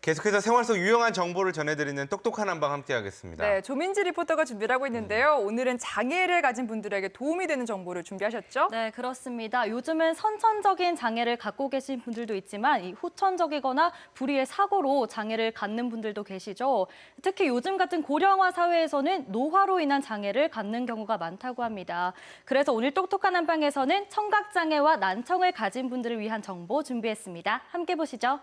계속해서 생활 속 유용한 정보를 전해드리는 똑똑한 한방 함께하겠습니다. 네, 조민지 리포터가 준비를 하고 있는데요. 오늘은 장애를 가진 분들에게 도움이 되는 정보를 준비하셨죠? 네, 그렇습니다. 요즘은 선천적인 장애를 갖고 계신 분들도 있지만 이 후천적이거나 불의의 사고로 장애를 갖는 분들도 계시죠. 특히 요즘 같은 고령화 사회에서는 노화로 인한 장애를 갖는 경우가 많다고 합니다. 그래서 오늘 똑똑한 한방에서는 청각장애와 난청을 가진 분들을 위한 정보 준비했습니다. 함께 보시죠.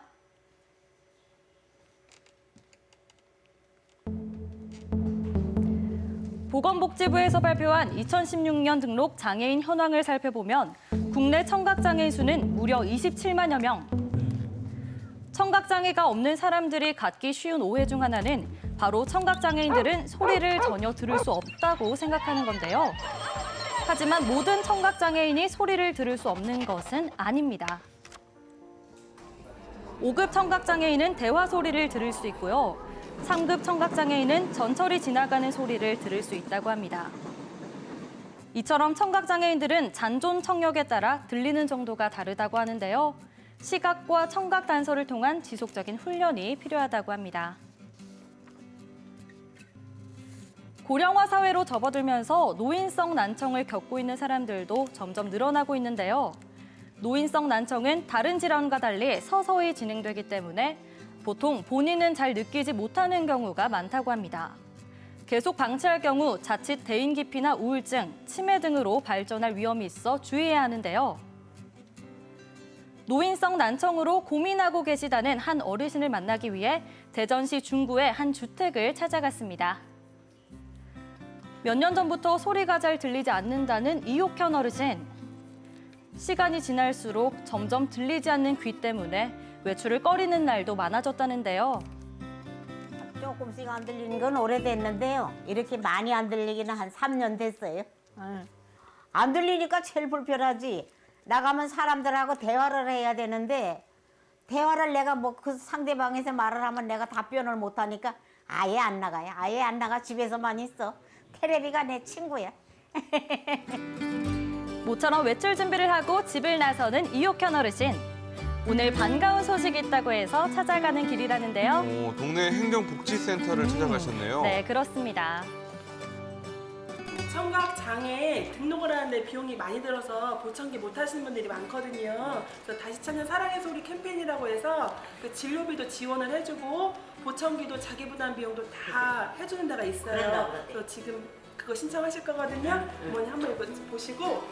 보건복지부에서 발표한 2016년 등록 장애인 현황을 살펴보면 국내 청각장애인 수는 무려 27만여 명. 청각장애가 없는 사람들이 갖기 쉬운 오해 중 하나는 바로 청각장애인들은 소리를 전혀 들을 수 없다고 생각하는 건데요. 하지만 모든 청각장애인이 소리를 들을 수 없는 것은 아닙니다. 5급 청각장애인은 대화 소리를 들을 수 있고요. 3급 청각장애인은 전철이 지나가는 소리를 들을 수 있다고 합니다. 이처럼 청각장애인들은 잔존 청력에 따라 들리는 정도가 다르다고 하는데요. 시각과 청각 단서를 통한 지속적인 훈련이 필요하다고 합니다. 고령화 사회로 접어들면서 노인성 난청을 겪고 있는 사람들도 점점 늘어나고 있는데요. 노인성 난청은 다른 질환과 달리 서서히 진행되기 때문에 보통 본인은 잘 느끼지 못하는 경우가 많다고 합니다. 계속 방치할 경우 자칫 대인기피나 우울증, 치매 등으로 발전할 위험이 있어 주의해야 하는데요. 노인성 난청으로 고민하고 계시다는 한 어르신을 만나기 위해 대전시 중구의 한 주택을 찾아갔습니다. 몇 년 전부터 소리가 잘 들리지 않는다는 이옥현 어르신. 시간이 지날수록 점점 들리지 않는 귀 때문에 외출을 꺼리는 날도 많아졌다는데요. 조금씩 안 들리는 건 오래됐는데요. 이렇게 많이 안 들리기는 한 3년 됐어요. 안 들리니까 제일 불편하지. 나가면 사람들하고 대화를 해야 되는데 대화를 내가 뭐 그 상대방에서 말을 하면 내가 답변을 못 하니까 아예 안 나가요. 아예 안 나가 집에서만 있어. 테레비가 내 친구야. 모처럼 외출 준비를 하고 집을 나서는 이옥현 어르신. 오늘 반가운 소식이 있다고 해서 찾아가는 길이라는데요. 동네 행정복지센터를 찾아가셨네요. 네, 그렇습니다. 청각 장애에 등록을 하는데 비용이 많이 들어서 보청기 못 하시는 분들이 많거든요. 그래서 다시 찾는 사랑의 소리 캠페인이라고 해서 그 진료비도 지원을 해주고 보청기도 자기 부담 비용도 다 해주는 데가 있어요. 그래서 지금 그거 신청하실 거거든요. 어머니 한번 이거 보시고.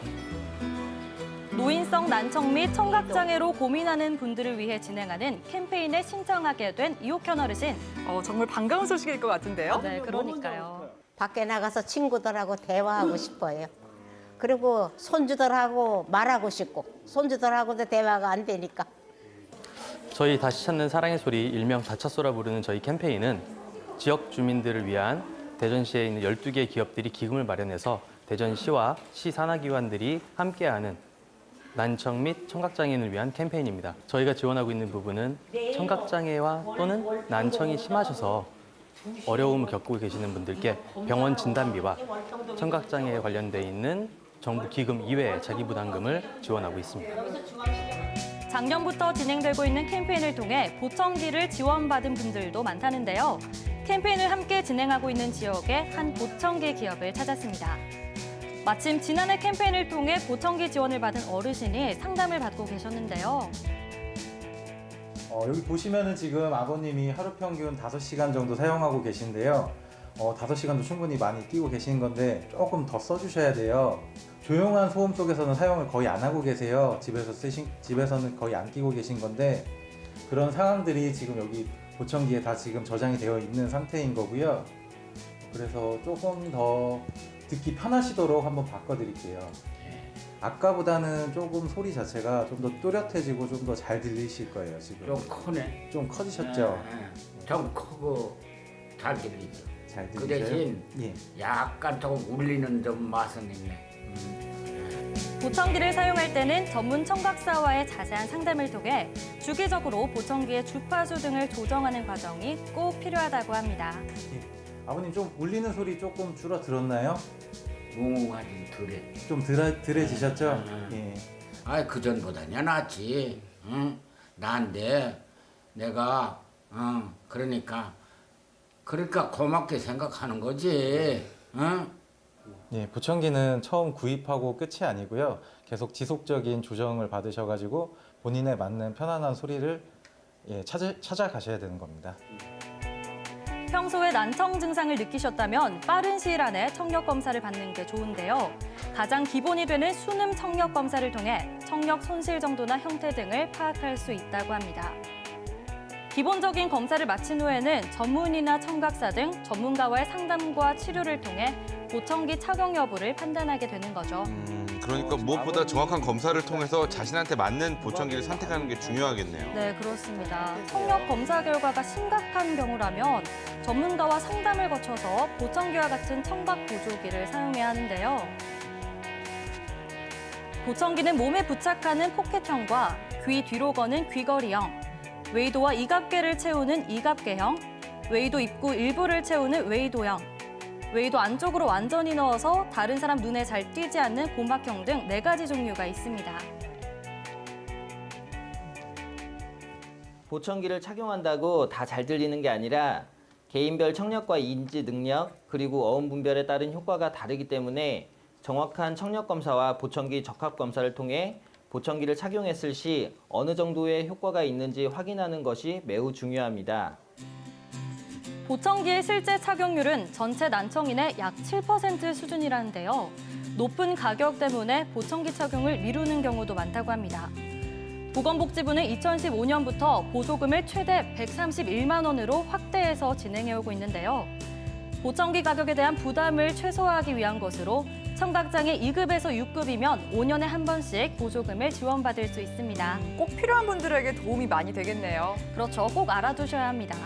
노인성 난청 및 청각장애로 고민하는 분들을 위해 진행하는 캠페인에 신청하게 된 이옥현 어르신. 정말 반가운 소식일 것 같은데요. 네, 그러니까요. 밖에 나가서 친구들하고 대화하고 싶어요. 그리고 손주들하고 말하고 싶고 손주들하고도 대화가 안 되니까. 저희 다시 찾는 사랑의 소리, 일명 다차소라 부르는 저희 캠페인은 지역 주민들을 위한 대전시에 있는 12개 기업들이 기금을 마련해서 대전시와 시 산하기관들이 함께하는 난청 및 청각장애인을 위한 캠페인입니다. 저희가 지원하고 있는 부분은 청각장애와 또는 난청이 심하셔서 어려움을 겪고 계시는 분들께 병원 진단비와 청각장애에 관련돼 있는 정부 기금 이외의 자기부담금을 지원하고 있습니다. 작년부터 진행되고 있는 캠페인을 통해 보청기를 지원받은 분들도 많다는데요. 캠페인을 함께 진행하고 있는 지역의 한 보청기 기업을 찾았습니다. 마침 지난해 캠페인을 통해 보청기 지원을 받은 어르신이 상담을 받고 계셨는데요. 여기 보시면은 지금 아버님이 하루 평균 5시간 정도 사용하고 계신데요. 5시간도 충분히 많이 끼고 계신 건데 조금 더 써주셔야 돼요. 조용한 소음 속에서는 사용을 거의 안 하고 계세요. 집에서는 거의 안 끼고 계신 건데 그런 상황들이 지금 여기 보청기에 다 지금 저장이 되어 있는 상태인 거고요. 그래서 조금 더 듣기 편하시도록 한번 바꿔드릴게요. 아까보다는 조금 소리 자체가 좀 더 또렷해지고 좀 더 잘 들리실 거예요, 지금. 좀 크네. 좀 커지셨죠? 좀 크고 잘 들리죠. 잘 그 들리세요? 대신 예. 약간 조금 울리는 좀 맛은 있네. 보청기를 사용할 때는 전문 청각사와의 자세한 상담을 통해 주기적으로 보청기의 주파수 등을 조정하는 과정이 꼭 필요하다고 합니다. 예. 아버님 좀 울리는 소리 조금 줄어들었나요? 웅웅하긴 덜해. 좀 덜해지셨죠? 예. 그 전보다는 낫지. 응? 나인데 내가 그러니까 고맙게 생각하는 거지. 예, 보청기는 처음 구입하고 끝이 아니고요. 계속 지속적인 조정을 받으셔가지고 본인에 맞는 편안한 소리를 찾아가셔야 되는 겁니다. 평소에 난청 증상을 느끼셨다면 빠른 시일 안에 청력 검사를 받는 게 좋은데요. 가장 기본이 되는 수능 청력 검사를 통해 청력 손실 정도나 형태 등을 파악할 수 있다고 합니다. 기본적인 검사를 마친 후에는 전문의나 청각사 등 전문가와의 상담과 치료를 통해 보청기 착용 여부를 판단하게 되는 거죠. 그러니까 무엇보다 정확한 검사를 통해서 자신한테 맞는 보청기를 선택하는 게 중요하겠네요. 네, 그렇습니다. 청력 검사 결과가 심각한 경우라면 전문가와 상담을 거쳐서 보청기와 같은 청각 보조기를 사용해야 하는데요. 보청기는 몸에 부착하는 포켓형과 귀 뒤로 거는 귀걸이형, 웨이도와 이갑개를 채우는 이갑개형, 웨이도 입구 일부를 채우는 웨이도형, 웨이도 안쪽으로 완전히 넣어서 다른 사람 눈에 잘 띄지 않는 고막형 등 4가지 종류가 있습니다. 보청기를 착용한다고 다 잘 들리는 게 아니라 개인별 청력과 인지 능력 그리고 어음 분별에 따른 효과가 다르기 때문에 정확한 청력 검사와 보청기 적합 검사를 통해 보청기를 착용했을 시 어느 정도의 효과가 있는지 확인하는 것이 매우 중요합니다. 보청기의 실제 착용률은 전체 난청인의 약 7% 수준이라는데요. 높은 가격 때문에 보청기 착용을 미루는 경우도 많다고 합니다. 보건복지부는 2015년부터 보조금을 최대 131만 원으로 확대해서 진행해오고 있는데요. 보청기 가격에 대한 부담을 최소화하기 위한 것으로 청각장애 2급에서 6급이면 5년에 한 번씩 보조금을 지원받을 수 있습니다. 꼭 필요한 분들에게 도움이 많이 되겠네요. 그렇죠. 꼭 알아두셔야 합니다.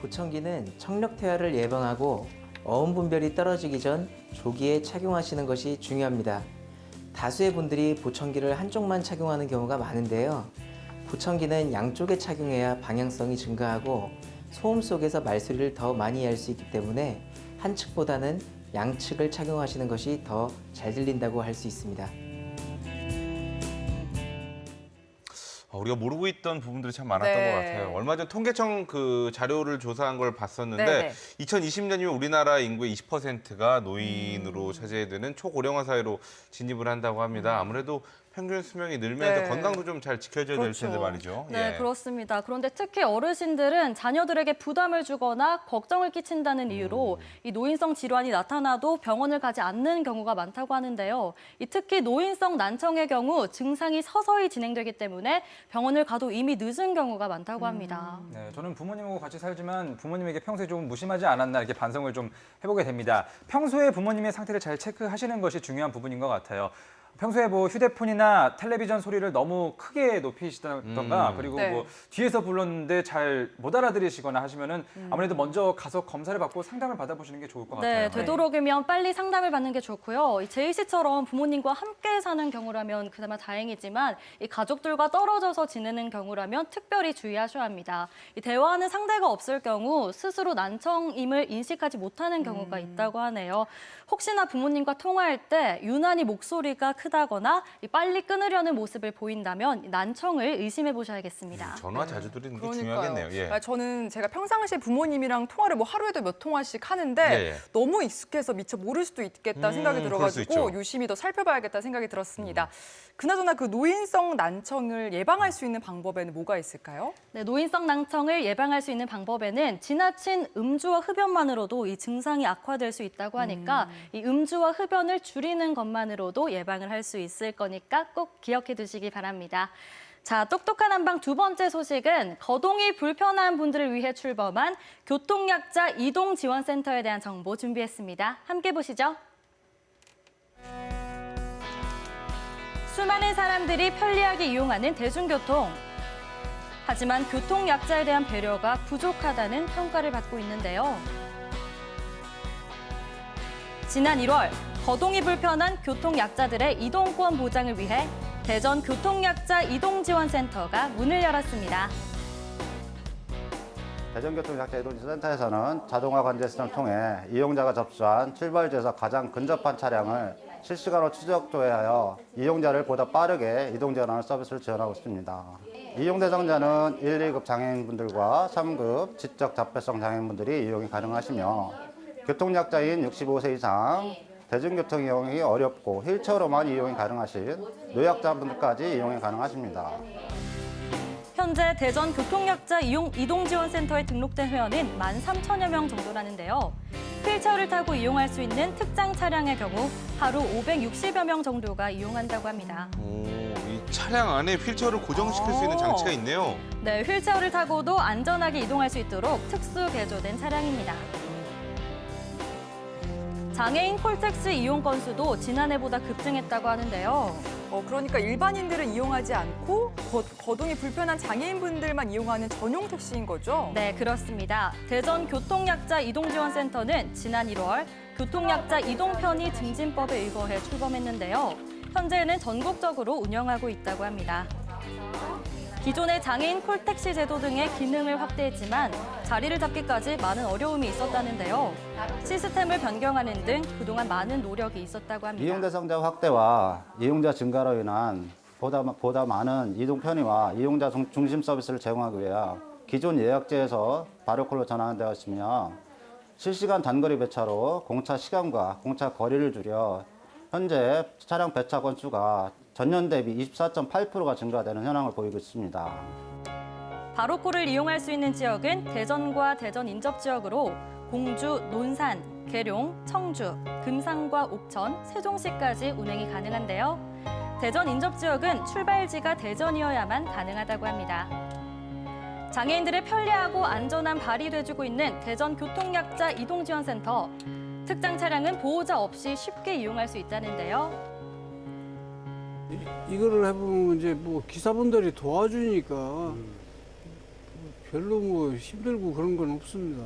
보청기는 청력 퇴화를 예방하고 어음 분별이 떨어지기 전 조기에 착용하시는 것이 중요합니다. 다수의 분들이 보청기를 한쪽만 착용하는 경우가 많은데요. 보청기는 양쪽에 착용해야 방향성이 증가하고 소음 속에서 말소리를 더 많이 할 수 있기 때문에 한 측보다는 양측을 착용하시는 것이 더 잘 들린다고 할 수 있습니다. 우리가 모르고 있던 부분들이 참 많았던 네. 것 같아요. 얼마 전 통계청 그 자료를 조사한 걸 봤었는데 네. 2020년이면 우리나라 인구의 20%가 노인으로 차지되는 초고령화 사회로 진입을 한다고 합니다. 아무래도 평균 수명이 늘면서 네. 건강도 좀 잘 지켜줘야 될 텐데 말이죠. 네, 예. 그렇습니다. 그런데 특히 어르신들은 자녀들에게 부담을 주거나 걱정을 끼친다는 이유로 이 노인성 질환이 나타나도 병원을 가지 않는 경우가 많다고 하는데요. 이 특히 노인성 난청의 경우 증상이 서서히 진행되기 때문에 병원을 가도 이미 늦은 경우가 많다고 합니다. 네, 저는 부모님하고 같이 살지만 부모님에게 평소에 좀 무심하지 않았나 이렇게 반성을 좀 해보게 됩니다. 평소에 부모님의 상태를 잘 체크하시는 것이 중요한 부분인 것 같아요. 평소에 뭐 휴대폰이나 텔레비전 소리를 너무 크게 높이시던가 그리고 네. 뭐 뒤에서 불렀는데 잘 못 알아들으시거나 하시면은 아무래도 먼저 가서 검사를 받고 상담을 받아보시는 게 좋을 것 같아요. 네, 되도록이면 빨리 상담을 받는 게 좋고요. 이 제이 씨처럼 부모님과 함께 사는 경우라면 그나마 다행이지만 이 가족들과 떨어져서 지내는 경우라면 특별히 주의하셔야 합니다. 이 대화하는 상대가 없을 경우 스스로 난청임을 인식하지 못하는 경우가 있다고 하네요. 혹시나 부모님과 통화할 때 유난히 목소리가 크다거나 빨리 끊으려는 모습을 보인다면 난청을 의심해 보셔야겠습니다. 전화 자주 드리는 게 그러니까요. 중요하겠네요. 예. 저는 제가 평상시에 부모님이랑 통화를 뭐 하루에도 몇 통화씩 하는데 예. 너무 익숙해서 미처 모를 수도 있겠다 생각이 그럴 수 들어가지고 있죠. 유심히 더 살펴봐야겠다 생각이 들었습니다. 그나저나 그 노인성 난청을 예방할 수 있는 방법에는 뭐가 있을까요? 네, 노인성 난청을 예방할 수 있는 방법에는 지나친 음주와 흡연만으로도 이 증상이 악화될 수 있다고 하니까 이 음주와 흡연을 줄이는 것만으로도 예방을 할 수 있을 거니까 꼭 기억해 두시기 바랍니다. 자, 똑똑한 한방 두 번째 소식은 거동이 불편한 분들을 위해 출범한 교통약자 이동지원센터에 대한 정보 준비했습니다. 함께 보시죠. 수많은 사람들이 편리하게 이용하는 대중교통. 하지만 교통약자에 대한 배려가 부족하다는 평가를 받고 있는데요. 지난 1월 거동이 불편한 교통약자들의 이동권 보장을 위해 대전 교통약자 이동지원센터가 문을 열었습니다. 대전교통약자 이동지원센터에서는 자동화 관제 시스템을 통해 이용자가 접수한 출발지에서 가장 근접한 차량을 실시간으로 추적 조회하여 이용자를 보다 빠르게 이동 전환 서비스를 지원하고 있습니다. 이용 대상자는 1, 2급 장애인분들과 3급 지적 자폐성 장애인분들이 이용이 가능하시며 교통약자인 65세 이상, 대중교통 이용이 어렵고 휠체어로만 이용이 가능하신 노약자분들까지 이용이 가능하십니다. 현재 대전 교통약자 이동지원센터에 등록된 회원은 13,000여 명 정도라는데요. 휠체어를 타고 이용할 수 있는 특장 차량의 경우 하루 560여 명 정도가 이용한다고 합니다. 이 차량 안에 휠체어를 고정시킬 수 있는 장치가 있네요. 네, 휠체어를 타고도 안전하게 이동할 수 있도록 특수 개조된 차량입니다. 장애인 콜택시 이용 건수도 지난해보다 급증했다고 하는데요. 그러니까 일반인들은 이용하지 않고 거동이 불편한 장애인분들만 이용하는 전용 택시인 거죠? 네, 그렇습니다. 대전 교통약자 이동지원센터는 지난 1월 교통약자 이동편의 증진법에 의거해 출범했는데요. 현재는 전국적으로 운영하고 있다고 합니다. 기존의 장애인 콜택시 제도 등의 기능을 확대했지만 자리를 잡기까지 많은 어려움이 있었다는데요. 시스템을 변경하는 등 그동안 많은 노력이 있었다고 합니다. 이용 대상자 확대와 이용자 증가로 인한 보다 많은 이동 편의와 이용자 중심 서비스를 제공하기 위해 기존 예약제에서 바로콜로 전환되었으며 실시간 단거리 배차로 공차 시간과 공차 거리를 줄여 현재 차량 배차 건수가 전년 대비 24.8%가 증가되는 현황을 보이고 있습니다. 바로콜을 이용할 수 있는 지역은 대전과 대전 인접 지역으로 공주, 논산, 계룡, 청주, 금산과 옥천, 세종시까지 운행이 가능한데요. 대전 인접 지역은 출발지가 대전이어야만 가능하다고 합니다. 장애인들의 편리하고 안전한 발이 돼주고 있는 대전 교통약자 이동지원센터. 특장 차량은 보호자 없이 쉽게 이용할 수 있다는데요. 이거를 해보면 이제 뭐 기사분들이 도와주니까 별로 뭐 힘들고 그런 건 없습니다.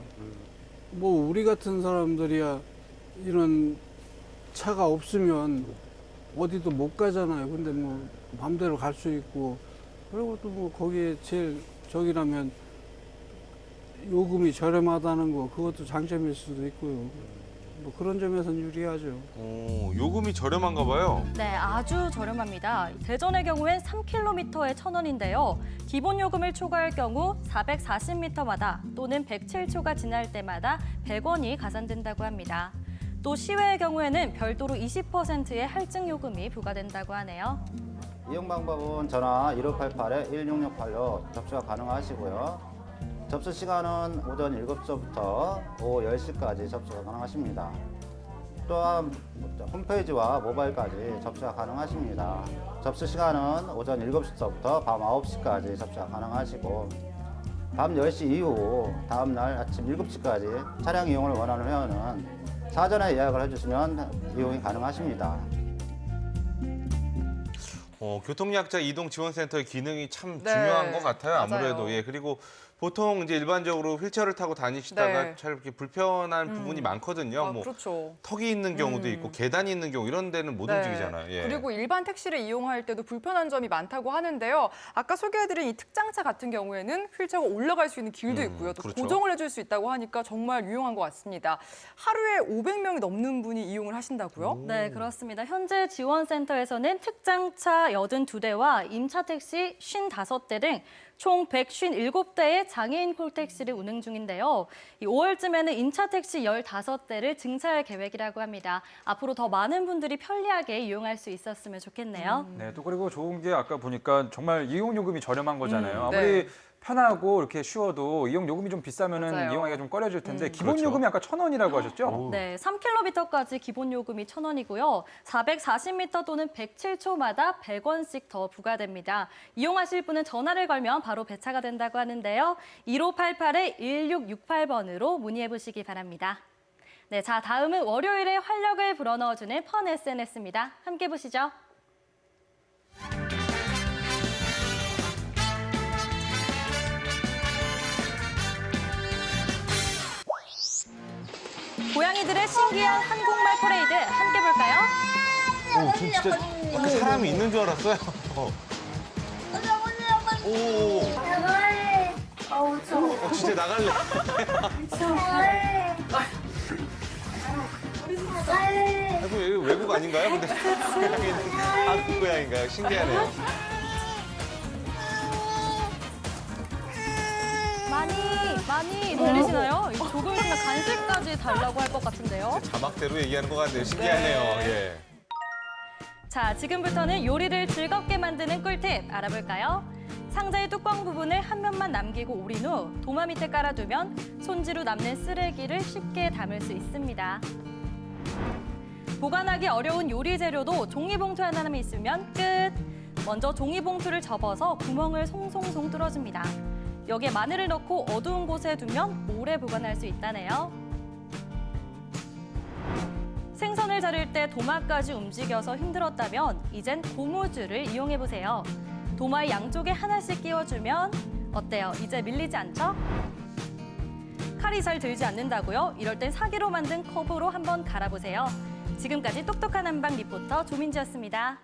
뭐 우리 같은 사람들이야 이런 차가 없으면 어디도 못 가잖아요. 근데 뭐 마음대로 갈 수 있고 그리고 또 뭐 거기에 제일 저기라면 요금이 저렴하다는 거 그것도 장점일 수도 있고요. 뭐 그런 점에서는 유리하죠. 요금이 저렴한가 봐요. 네, 아주 저렴합니다. 대전의 경우엔 3km에 1,000원인데요. 기본 요금을 초과할 경우 440m마다 또는 107초가 지날 때마다 100원이 가산된다고 합니다. 또 시외의 경우에는 별도로 20%의 할증 요금이 부과된다고 하네요. 이용 방법은 전화 1588-1668로 접수가 가능하시고요. 접수 시간은 오전 7시부터 오후 10시까지 접수가 가능하십니다. 또한 홈페이지와 모바일까지 접수가 가능하십니다. 접수 시간은 오전 7시부터 밤 9시까지 접수가 가능하시고 밤 10시 이후 다음날 아침 7시까지 차량 이용을 원하는 회원은 사전에 예약을 해주시면 이용이 가능하십니다. 교통약자 이동지원센터의 기능이 참 네, 중요한 것 같아요. 맞아요. 아무래도 그리고 보통 이제 일반적으로 휠체어를 타고 다니시다가 네. 참 이렇게 불편한 부분이 많거든요. 뭐 그렇죠. 턱이 있는 경우도 있고 계단이 있는 경우 이런 데는 못 네. 움직이잖아요. 예. 그리고 일반 택시를 이용할 때도 불편한 점이 많다고 하는데요. 아까 소개해드린 이 특장차 같은 경우에는 휠체어가 올라갈 수 있는 길도 있고요. 또 그렇죠. 고정을 해줄 수 있다고 하니까 정말 유용한 것 같습니다. 하루에 500명이 넘는 분이 이용을 하신다고요? 네, 그렇습니다. 현재 지원센터에서는 특장차 82대와 임차 택시 55대 등 총 157대의 장애인 콜택시를 운행 중인데요. 5월쯤에는 임차 택시 15대를 증차할 계획이라고 합니다. 앞으로 더 많은 분들이 편리하게 이용할 수 있었으면 좋겠네요. 네, 또 그리고 좋은 게 아까 보니까 정말 이용 요금이 저렴한 거잖아요. 아무리 네. 편하고 이렇게 쉬워도 이용 요금이 좀 비싸면은 맞아요. 이용하기가 좀 꺼려질 텐데 기본 그렇죠. 요금이 아까 1,000원이라고 하셨죠? 네, 3km까지 기본 요금이 1,000원이고요. 440m 또는 107초마다 100원씩 더 부과됩니다. 이용하실 분은 전화를 걸면 바로 배차가 된다고 하는데요. 1588-1668번으로 문의해 보시기 바랍니다. 네, 자 다음은 월요일에 활력을 불어넣어주는 펀 SNS입니다. 함께 보시죠. 고양이들의 신기한 한국말 퍼레이드 함께 볼까요? 전 진짜 아까 사람이 있는 줄 알았어요. 진짜 나갈래. 이거 외국 아닌가요? 근데 한국 고양인가요? 신기하네요. 많이 들리시나요? 조금 있으면 간식까지 달라고 할 것 같은데요. 자막대로 얘기하는 것 같네요. 신기하네요. 예. 자, 지금부터는 요리를 즐겁게 만드는 꿀팁 알아볼까요? 상자의 뚜껑 부분을 한 면만 남기고 오린 후 도마 밑에 깔아두면 손질후 남는 쓰레기를 쉽게 담을 수 있습니다. 보관하기 어려운 요리 재료도 종이봉투 하나만 있으면 끝! 먼저 종이봉투를 접어서 구멍을 송송송 뚫어줍니다. 여기에 마늘을 넣고 어두운 곳에 두면 오래 보관할 수 있다네요. 생선을 자를 때 도마까지 움직여서 힘들었다면 이젠 고무줄을 이용해보세요. 도마의 양쪽에 하나씩 끼워주면 어때요? 이제 밀리지 않죠? 칼이 잘 들지 않는다고요? 이럴 땐 사기로 만든 컵으로 한번 갈아보세요. 지금까지 똑똑한 한방 리포터 조민지였습니다.